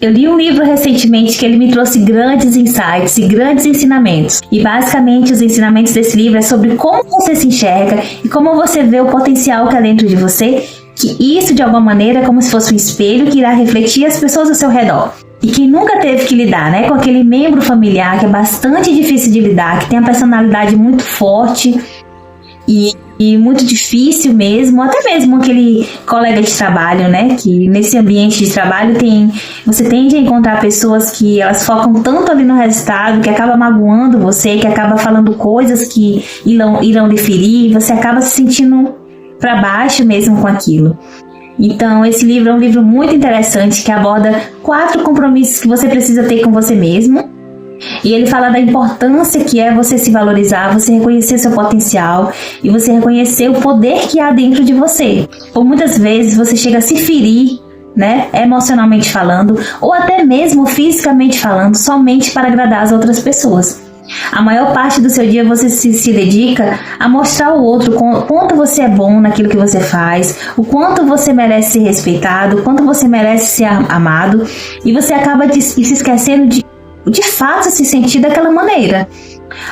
Eu li um livro recentemente que ele me trouxe grandes insights e grandes ensinamentos. E basicamente os ensinamentos desse livro é sobre como você se enxerga e como você vê o potencial que há dentro de você, que isso de alguma maneira é como se fosse um espelho que irá refletir as pessoas ao seu redor. E quem nunca teve que lidar, né, com aquele membro familiar que é bastante difícil de lidar, que tem a personalidade muito forte e muito difícil mesmo, até mesmo aquele colega de trabalho, né, que nesse ambiente de trabalho você tende a encontrar pessoas que elas focam tanto ali no resultado, que acaba magoando você, que acaba falando coisas que irão lhe ferir, você acaba se sentindo para baixo mesmo com aquilo. Então, esse livro é um livro muito interessante que aborda 4 compromissos que você precisa ter com você mesmo. E ele fala da importância que é você se valorizar, você reconhecer seu potencial e você reconhecer o poder que há dentro de você. Por muitas vezes você chega a se ferir, né, emocionalmente falando, ou até mesmo fisicamente falando, somente para agradar as outras pessoas. A maior parte do seu dia você se dedica a mostrar ao outro o quanto você é bom naquilo que você faz, o quanto você merece ser respeitado, o quanto você merece ser amado, e você acaba se esquecendo de fato se sentir daquela maneira.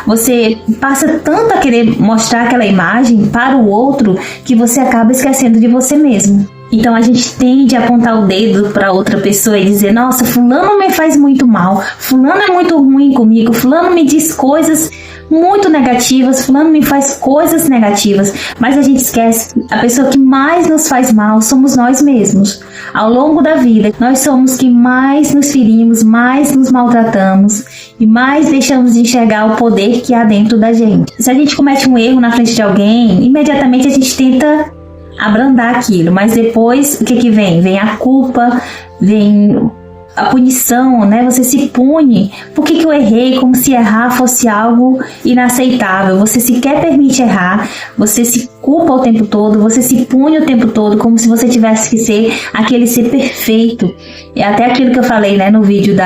Você passa tanto a querer mostrar aquela imagem para o outro que você acaba esquecendo de você mesmo. Então a gente tende a apontar o dedo para outra pessoa e dizer: nossa, fulano me faz muito mal, fulano é muito ruim comigo, fulano me diz coisas muito negativas, fulano me faz coisas negativas. Mas a gente esquece que a pessoa que mais nos faz mal somos nós mesmos. Ao longo da vida, nós somos que mais nos ferimos, mais nos maltratamos e mais deixamos de enxergar o poder que há dentro da gente. Se a gente comete um erro na frente de alguém, imediatamente a gente tenta abrandar aquilo, mas depois o que vem? Vem a culpa, vem a punição, né? Você se pune. Por que eu errei? Como se errar fosse algo inaceitável. Você sequer permite errar, você se culpa o tempo todo, você se pune o tempo todo, como se você tivesse que ser aquele ser perfeito. É até aquilo que eu falei, né, no vídeo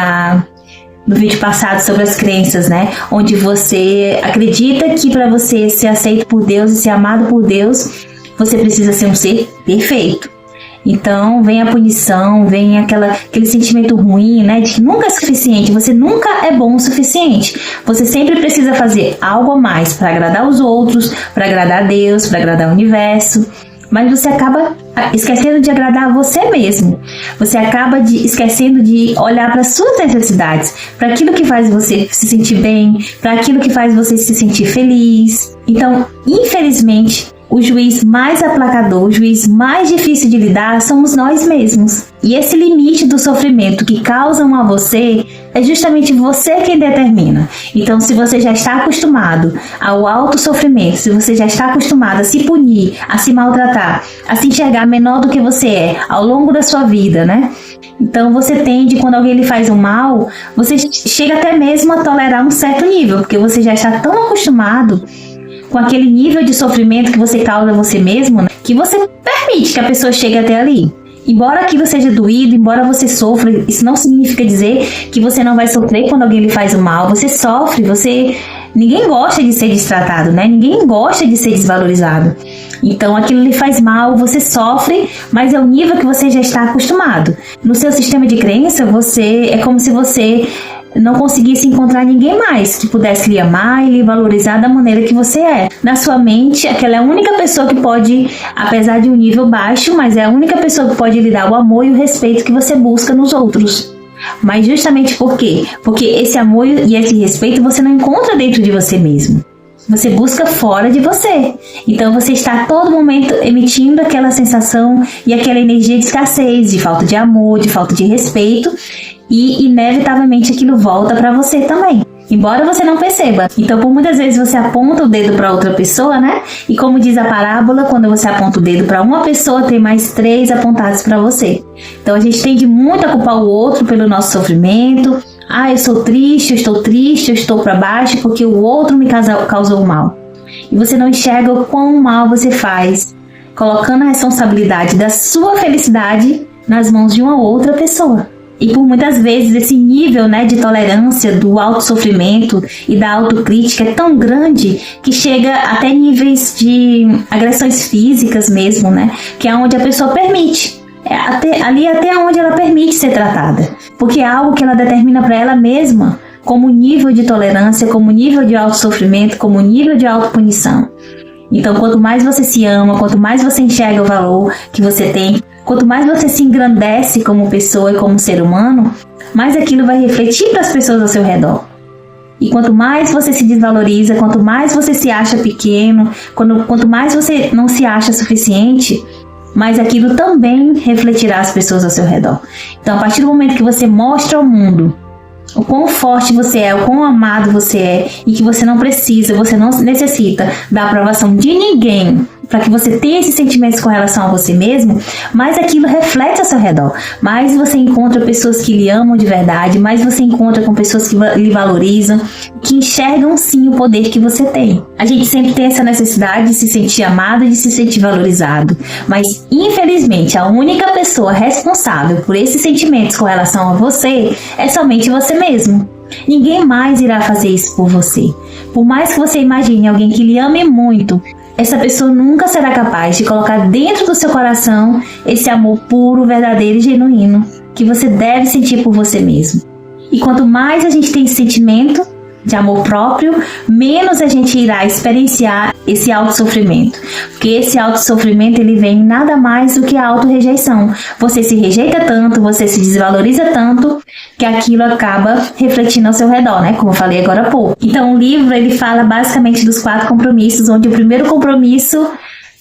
passado sobre as crenças, né? Onde você acredita que para você ser aceito por Deus e ser amado por Deus, você precisa ser um ser perfeito. Então vem a punição, vem aquele sentimento ruim, né, de que nunca é suficiente, você nunca é bom o suficiente. Você sempre precisa fazer algo a mais para agradar os outros, para agradar a Deus, para agradar o universo. Mas você acaba esquecendo de agradar a você mesmo. Você acaba esquecendo de olhar para as suas necessidades, para aquilo que faz você se sentir bem, para aquilo que faz você se sentir feliz. Então, infelizmente, o juiz mais aplacador, o juiz mais difícil de lidar somos nós mesmos. E esse limite do sofrimento que causam a você é justamente você quem determina. Então, se você já está acostumado ao autossofrimento, se você já está acostumado a se punir, a se maltratar, a se enxergar menor do que você é ao longo da sua vida, né? Então você tende, quando alguém lhe faz um mal, você chega até mesmo a tolerar um certo nível, porque você já está tão acostumado com aquele nível de sofrimento que você causa a você mesmo, né, que você permite que a pessoa chegue até ali. Embora aquilo seja doído, embora você sofra, isso não significa dizer que você não vai sofrer quando alguém lhe faz o mal. Você sofre, ninguém gosta de ser destratado, né? Ninguém gosta de ser desvalorizado. Então aquilo lhe faz mal, você sofre, mas é o nível que você já está acostumado. No seu sistema de crença, é como se você não conseguisse encontrar ninguém mais que pudesse lhe amar e lhe valorizar da maneira que você é. Na sua mente, aquela é a única pessoa que pode, apesar de um nível baixo, mas é a única pessoa que pode lhe dar o amor e o respeito que você busca nos outros. Mas justamente por quê? Porque esse amor e esse respeito você não encontra dentro de você mesmo. Você busca fora de você. Então você está a todo momento emitindo aquela sensação e aquela energia de escassez, de falta de amor, de falta de respeito, e inevitavelmente aquilo volta para você também, embora você não perceba. Então, por muitas vezes você aponta o dedo para outra pessoa, né? E como diz a parábola, quando você aponta o dedo para uma pessoa, tem mais 3 apontados para você. Então a gente tende muito a culpar o outro pelo nosso sofrimento. Eu sou triste, eu estou para baixo porque o outro me causou mal. E você não enxerga o quão mal você faz, colocando a responsabilidade da sua felicidade nas mãos de uma outra pessoa. E por muitas vezes esse nível, né, de tolerância do autossofrimento e da autocrítica é tão grande que chega até níveis de agressões físicas mesmo, né? Que é onde a pessoa permite. ali até onde ela permite ser tratada, porque é algo que ela determina para ela mesma como nível de tolerância, como nível de autossofrimento, como nível de autopunição. Então, quanto mais você se ama, quanto mais você enxerga o valor que você tem, quanto mais você se engrandece como pessoa e como ser humano, mais aquilo vai refletir para as pessoas ao seu redor. E quanto mais você se desvaloriza, quanto mais você se acha pequeno, quanto mais você não se acha suficiente, mais aquilo também refletirá as pessoas ao seu redor. Então, a partir do momento que você mostra ao mundo o quão forte você é, o quão amado você é, e que você não precisa, você não necessita da aprovação de ninguém para que você tenha esses sentimentos com relação a você mesmo, mais aquilo reflete ao seu redor. Mais você encontra pessoas que lhe amam de verdade, mais você encontra com pessoas que lhe valorizam, que enxergam sim o poder que você tem. A gente sempre tem essa necessidade de se sentir amado e de se sentir valorizado, mas infelizmente a única pessoa responsável por esses sentimentos com relação a você é somente você mesmo. Ninguém mais irá fazer isso por você. Por mais que você imagine alguém que lhe ame muito, essa pessoa nunca será capaz de colocar dentro do seu coração esse amor puro, verdadeiro e genuíno que você deve sentir por você mesmo. E quanto mais a gente tem esse sentimento de amor próprio, menos a gente irá experienciar esse autossofrimento. Porque esse autossofrimento, ele vem nada mais do que a autorrejeição. Você se rejeita tanto, você se desvaloriza tanto, que aquilo acaba refletindo ao seu redor, né? Como eu falei agora há pouco. Então o livro, ele fala basicamente dos 4 compromissos, onde o primeiro compromisso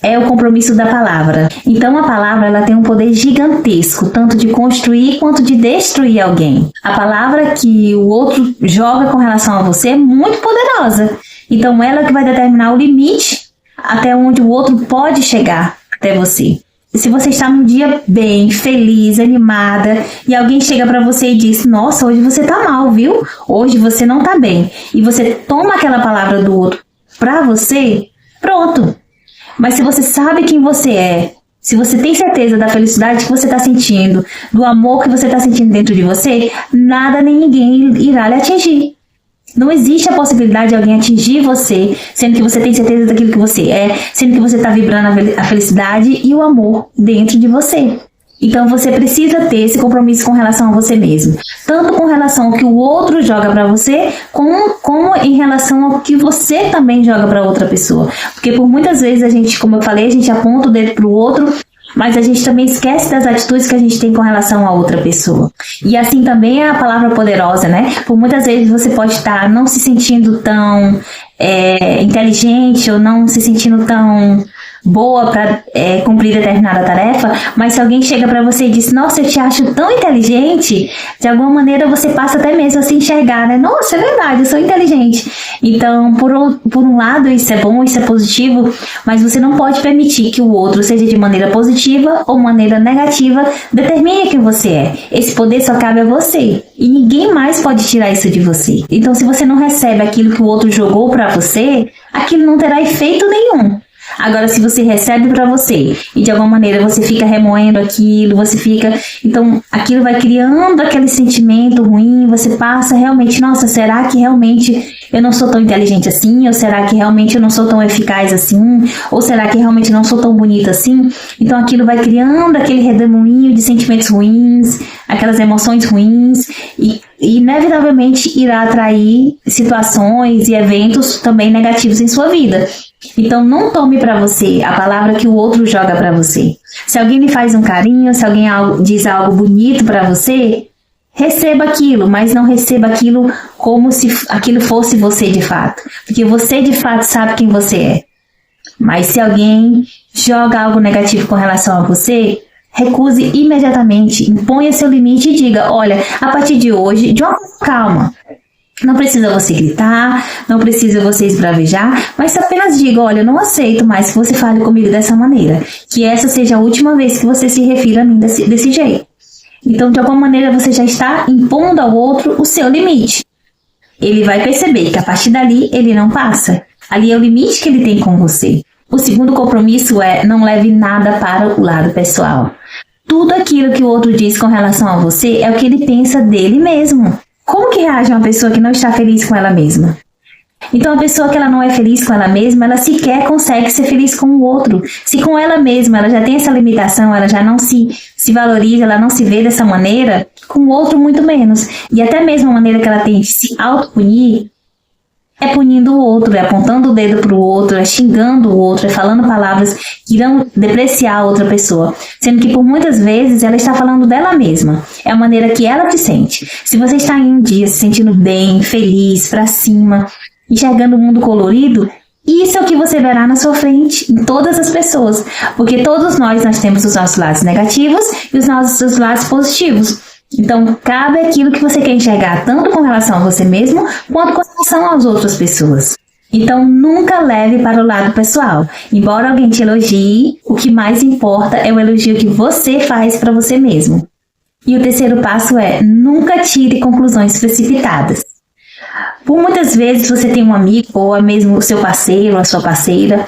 é o compromisso da palavra. Então a palavra, ela tem um poder gigantesco, tanto de construir quanto de destruir alguém. A palavra que o outro joga com relação a você é muito poderosa. Então ela que vai determinar o limite até onde o outro pode chegar até você. Se você está num dia bem, feliz, animada, e alguém chega pra você e diz: nossa, hoje você tá mal, viu? Hoje você não tá bem. E você toma aquela palavra do outro pra você, pronto. Mas se você sabe quem você é, se você tem certeza da felicidade que você está sentindo, do amor que você está sentindo dentro de você, nada nem ninguém irá lhe atingir. Não existe a possibilidade de alguém atingir você, sendo que você tem certeza daquilo que você é, sendo que você está vibrando a felicidade e o amor dentro de você. Então você precisa ter esse compromisso com relação a você mesmo. Tanto com relação ao que o outro joga para você, como em relação ao que você também joga para outra pessoa. Porque por muitas vezes a gente, como eu falei, a gente aponta o dedo para o outro, mas a gente também esquece das atitudes que a gente tem com relação a outra pessoa. E assim também é a palavra poderosa, né? Por muitas vezes você pode estar não se sentindo tão inteligente ou não se sentindo tão boa para cumprir determinada tarefa, mas se alguém chega para você e diz: nossa, eu te acho tão inteligente, de alguma maneira você passa até mesmo a se enxergar, né? Nossa, é verdade, eu sou inteligente. Então, por um lado, isso é bom, isso é positivo, mas você não pode permitir que o outro, seja de maneira positiva ou maneira negativa, determine quem você é. Esse poder só cabe a você e ninguém mais pode tirar isso de você. Então, se você não recebe aquilo que o outro jogou para você, aquilo não terá efeito nenhum. Agora, se você recebe para você e de alguma maneira você fica remoendo aquilo, então aquilo vai criando aquele sentimento ruim, você passa realmente: nossa, será que realmente eu não sou tão inteligente assim? Ou será que realmente eu não sou tão eficaz assim? Ou será que realmente eu não sou tão bonita assim? Então aquilo vai criando aquele redemoinho de sentimentos ruins, aquelas emoções ruins, e inevitavelmente irá atrair situações e eventos também negativos em sua vida. Então não tome para você a palavra que o outro joga para você. Se alguém lhe faz um carinho, se alguém diz algo bonito para você, receba aquilo, mas não receba aquilo como se aquilo fosse você de fato. Porque você de fato sabe quem você é. Mas se alguém joga algo negativo com relação a você, recuse imediatamente, imponha seu limite e diga: olha, a partir de hoje, de uma calma. Não precisa você gritar, não precisa você esbravejar, mas apenas diga: olha, eu não aceito mais que você fale comigo dessa maneira. Que essa seja a última vez que você se refira a mim desse jeito. Então, de alguma maneira, você já está impondo ao outro o seu limite. Ele vai perceber que a partir dali ele não passa. Ali é o limite que ele tem com você. O segundo compromisso é: não leve nada para o lado pessoal. Tudo aquilo que o outro diz com relação a você é o que ele pensa dele mesmo. Como que reage uma pessoa que não está feliz com ela mesma? Então a pessoa que ela não é feliz com ela mesma, ela sequer consegue ser feliz com o outro. Se com ela mesma ela já tem essa limitação, ela já não se valoriza, ela não se vê dessa maneira, com o outro muito menos. E até mesmo a maneira que ela tem de se autopunir é punindo o outro, é apontando o dedo para o outro, é xingando o outro, é falando palavras que irão depreciar a outra pessoa. Sendo que por muitas vezes ela está falando dela mesma. É a maneira que ela se sente. Se você está em um dia se sentindo bem, feliz, para cima, enxergando o mundo colorido, isso é o que você verá na sua frente, em todas as pessoas. Porque todos nós temos os nossos lados negativos e os nossos lados positivos. Então, cabe aquilo que você quer enxergar, tanto com relação a você mesmo, quanto com relação às outras pessoas. Então, nunca leve para o lado pessoal. Embora alguém te elogie, o que mais importa é o elogio que você faz para você mesmo. E o terceiro passo é, nunca tire conclusões precipitadas. Por muitas vezes você tem um amigo, ou mesmo o seu parceiro, a sua parceira,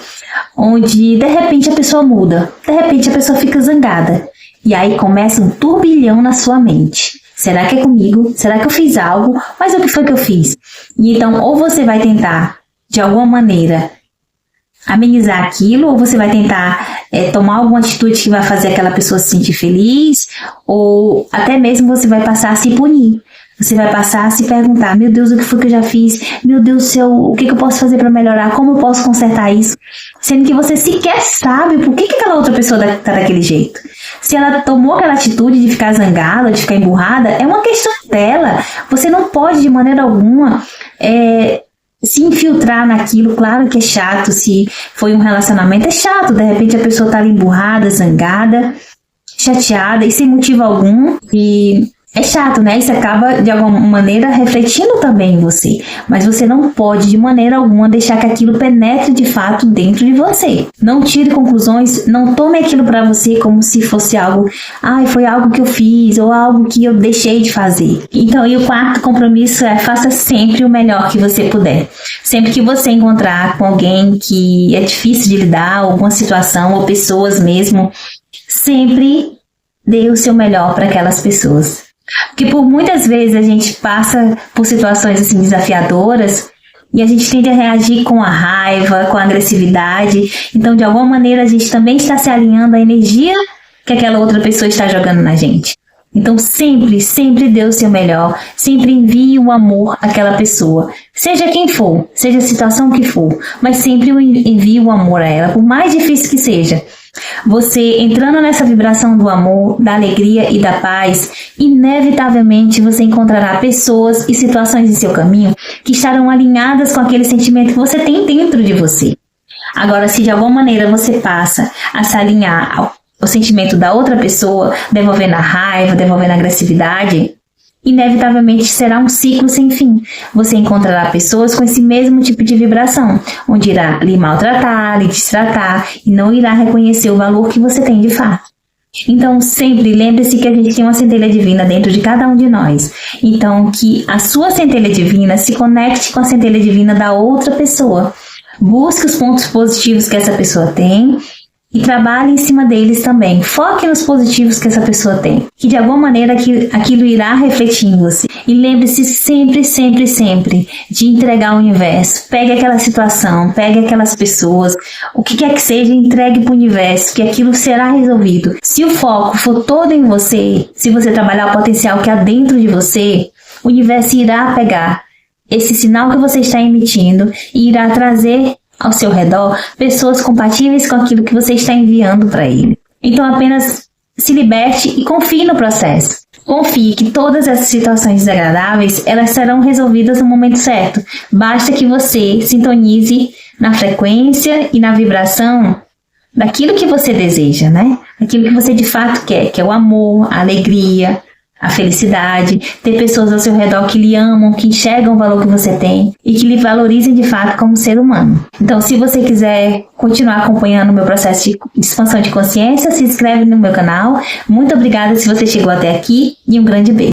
onde de repente a pessoa muda, de repente a pessoa fica zangada. E aí começa um turbilhão na sua mente. Será que é comigo? Será que eu fiz algo? Mas o que foi que eu fiz? E então, ou você vai tentar, de alguma maneira, amenizar aquilo, ou você vai tentar tomar alguma atitude que vai fazer aquela pessoa se sentir feliz, ou até mesmo você vai passar a se punir. Você vai passar a se perguntar, meu Deus, o que foi que eu já fiz? Meu Deus do céu, o que eu posso fazer para melhorar? Como eu posso consertar isso? Sendo que você sequer sabe por que aquela outra pessoa está daquele jeito. Se ela tomou aquela atitude de ficar zangada, de ficar emburrada, é uma questão dela. Você não pode, de maneira alguma, se infiltrar naquilo. Claro que é chato, se foi um relacionamento, é chato. De repente a pessoa está ali emburrada, zangada, chateada e sem motivo algum. E é chato, né? Isso acaba, de alguma maneira, refletindo também em você. Mas você não pode, de maneira alguma, deixar que aquilo penetre de fato dentro de você. Não tire conclusões, não tome aquilo para você como se fosse algo... foi algo que eu fiz ou algo que eu deixei de fazer. Então, e o quarto compromisso é faça sempre o melhor que você puder. Sempre que você encontrar com alguém que é difícil de lidar, alguma situação ou pessoas mesmo, sempre dê o seu melhor para aquelas pessoas. Porque por muitas vezes a gente passa por situações assim desafiadoras e a gente tende a reagir com a raiva, com a agressividade. Então, de alguma maneira, a gente também está se alinhando à energia que aquela outra pessoa está jogando na gente. Então, sempre, sempre dê o seu melhor. Sempre envie o amor àquela pessoa. Seja quem for, seja a situação que for, mas sempre envie o amor a ela, por mais difícil que seja. Você entrando nessa vibração do amor, da alegria e da paz, inevitavelmente você encontrará pessoas e situações em seu caminho que estarão alinhadas com aquele sentimento que você tem dentro de você. Agora, se de alguma maneira você passa a se alinhar ao sentimento da outra pessoa, devolvendo a raiva, devolvendo a agressividade, inevitavelmente será um ciclo sem fim. Você encontrará pessoas com esse mesmo tipo de vibração, onde irá lhe maltratar, lhe destratar e não irá reconhecer o valor que você tem de fato. Então, sempre lembre-se que a gente tem uma centelha divina dentro de cada um de nós. Então, que a sua centelha divina se conecte com a centelha divina da outra pessoa. Busque os pontos positivos que essa pessoa tem e trabalhe em cima deles também. Foque nos positivos que essa pessoa tem. Que de alguma maneira aquilo irá refletir em você. E lembre-se sempre, sempre, sempre de entregar ao universo. Pegue aquela situação, pegue aquelas pessoas, o que quer que seja, entregue para o universo, que aquilo será resolvido. Se o foco for todo em você, se você trabalhar o potencial que há dentro de você, o universo irá pegar esse sinal que você está emitindo e irá trazer ao seu redor pessoas compatíveis com aquilo que você está enviando para ele. Então apenas se liberte e confie no processo. Confie que todas essas situações desagradáveis, elas serão resolvidas no momento certo. Basta que você sintonize na frequência e na vibração daquilo que você deseja, né? Aquilo que você de fato quer, que é o amor, a alegria, a felicidade, ter pessoas ao seu redor que lhe amam, que enxergam o valor que você tem e que lhe valorizem de fato como ser humano. Então, se você quiser continuar acompanhando o meu processo de expansão de consciência, se inscreve no meu canal. Muito obrigada se você chegou até aqui e um grande beijo.